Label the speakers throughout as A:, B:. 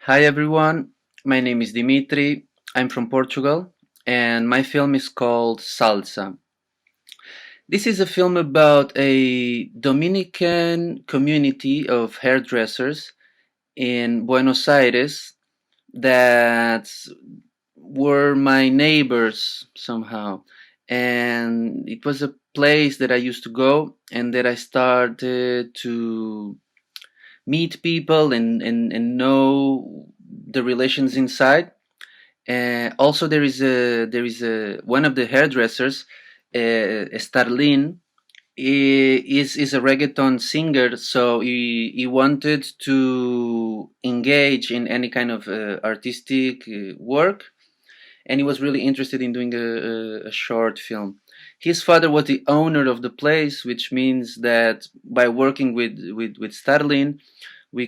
A: Hi everyone, my name is Dimitri. I'm from Portugal, and my film is called Salsa. This is a film about a Dominican community of hairdressers in Buenos Aires that were my neighbors somehow. And it was a place that I used to go and that I started to meet people and know the relations inside. Also, there is a one of the hairdressers, Starlin, is a reggaeton singer, so he wanted to engage in any kind of artistic work, and he was really interested in doing a short film. His father was the owner of the place, which means that by working with Starlin, I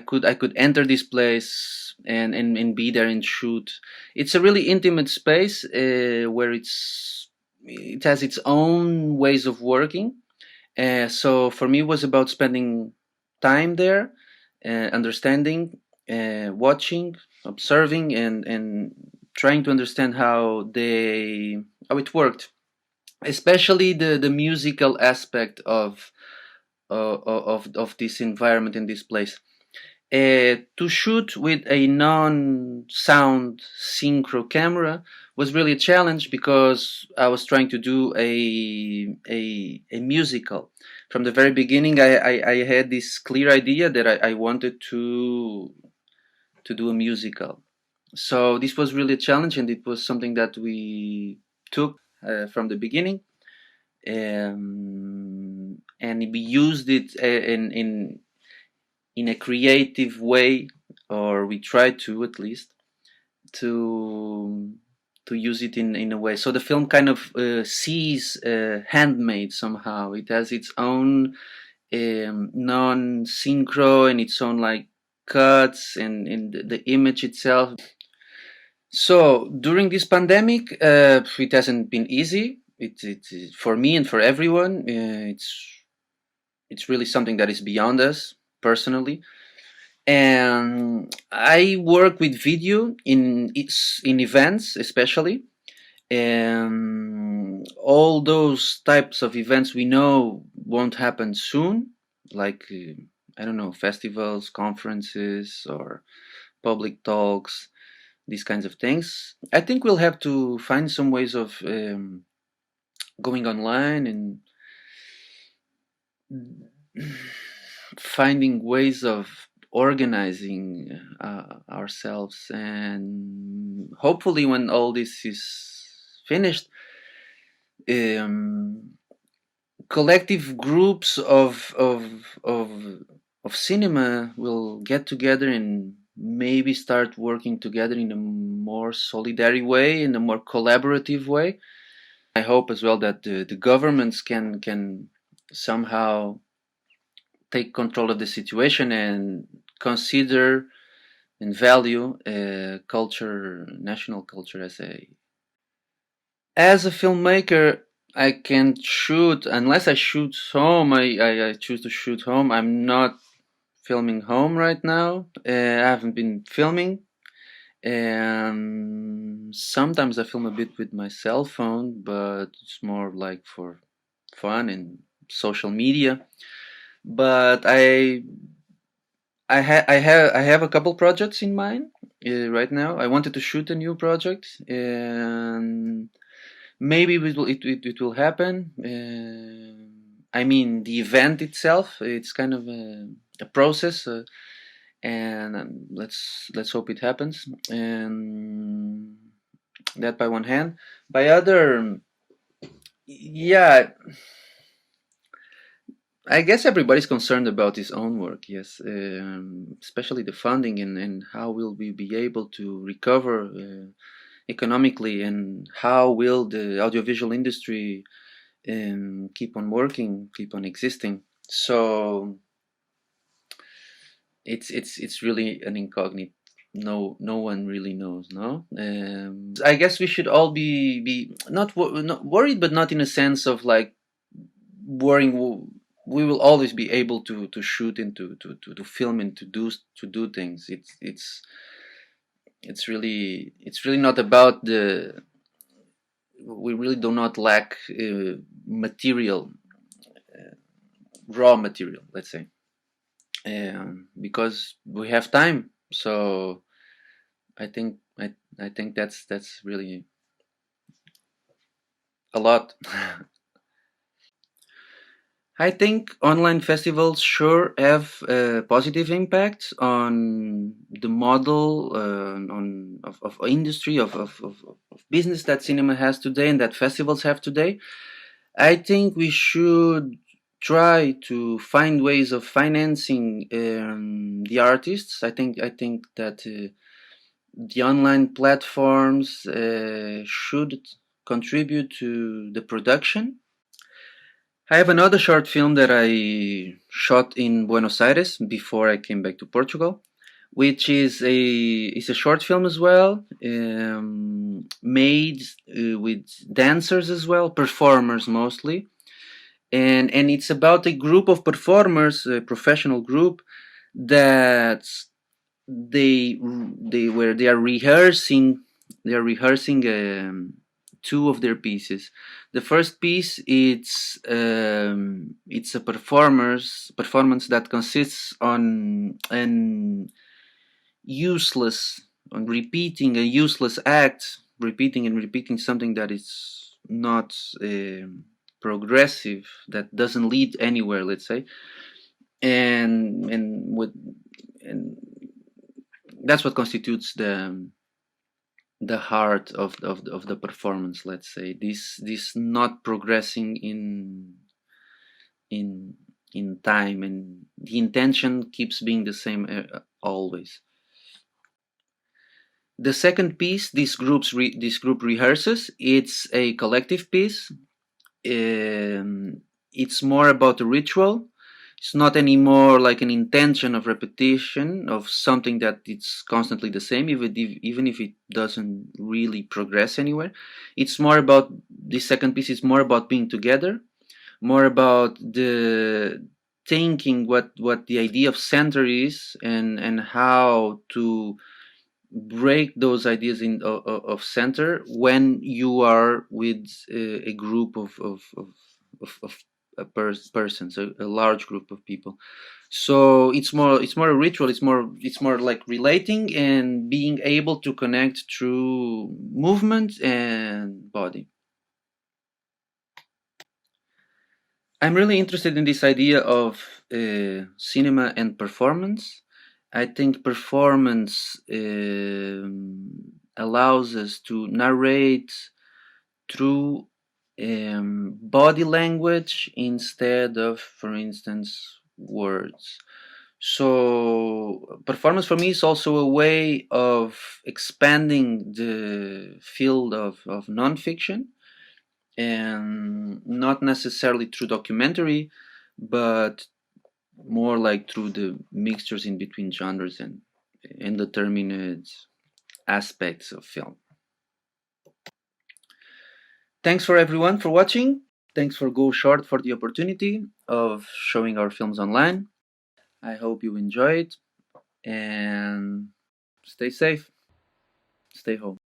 A: could enter this place and be there and shoot. It's a really intimate space where it has its own ways of working. So for me, it was about spending time there, understanding, watching, observing, and trying to understand how it worked, especially the musical aspect of this environment in this place. To shoot with a non-sound synchro camera was really a challenge because I was trying to do a musical. From the very beginning, I had this clear idea that I wanted to do a musical. So this was really a challenge, and it was something that we took from the beginning, and we used it in a creative way, or we tried to at least to to use it in a way. So the film kind of sees handmade somehow. It has its own non-synchro and its own like cuts and the image itself. So during this pandemic, it hasn't been easy. It's for me and for everyone. It's really something that is beyond us personally. And I work with video in events, especially. All those types of events we know won't happen soon, like I don't know, festivals, conferences, or public talks, these kinds of things. I think we'll have to find some ways of going online and finding ways of organizing ourselves, and hopefully when all this is finished, um, collective groups of cinema will get together and maybe start working together in a more solidary way, in a more collaborative way. I hope as well that the governments can somehow take control of the situation and consider and value culture, national culture as a filmmaker. I can shoot unless I shoot home. I choose to shoot home. I'm not filming home right now. I haven't been filming, and sometimes I film a bit with my cell phone, but it's more like for fun and social media. But I have a couple projects in mind right now. I wanted to shoot a new project, and maybe it will happen. I mean, the event itself, it's kind of a process, and let's hope it happens. And that by one hand, by other, yeah, I guess everybody's concerned about his own work, yes, especially the funding and how will we be able to recover economically, and how will the audiovisual industry keep on working, keep on existing. So it's really an incognito. No one really knows. No, I guess we should all be not worried, but not in a sense of like worrying we will always be able to shoot and to film and to do things. It's really not about the we really do not lack material, raw material, let's say, because we have time. So I think that's really a lot. I think online festivals sure have a positive impact on the model of industry of business that cinema has today and that festivals have today. I think we should try to find ways of financing the artists. I think that the online platforms should contribute to the production. I have another short film that I shot in Buenos Aires before I came back to Portugal, which is a short film as well, made with dancers as well, performers mostly, and it's about a group of performers, a professional group that they are rehearsing. They are rehearsing two of their pieces. The first piece it's a performance that consists on an useless on repeating a useless act, repeating and repeating something that is not progressive, that doesn't lead anywhere, let's say, and that's what constitutes the heart of the performance, let's say, this not progressing in in time, and the intention keeps being the same always. The second piece this group rehearses, it's a collective piece. It's more about a ritual. It's not anymore like an intention of repetition of something that it's constantly the same, even if it doesn't really progress anywhere. It's more about this second piece is more about being together, more about the thinking what the idea of center is, and how to break those ideas of center when you are with a group of persons, a large group of people. So it's more a ritual. It's more like relating and being able to connect through movement and body. I'm really interested in this idea of cinema and performance. I think performance allows us to narrate through body language instead of, for instance, words. So, performance for me is also a way of expanding the field of nonfiction, and not necessarily through documentary, but more like through the mixtures in between genres and indeterminate aspects of film. Thanks for everyone for watching. Thanks for Go Short for the opportunity of showing our films online. I hope you enjoyed, and stay safe. Stay home.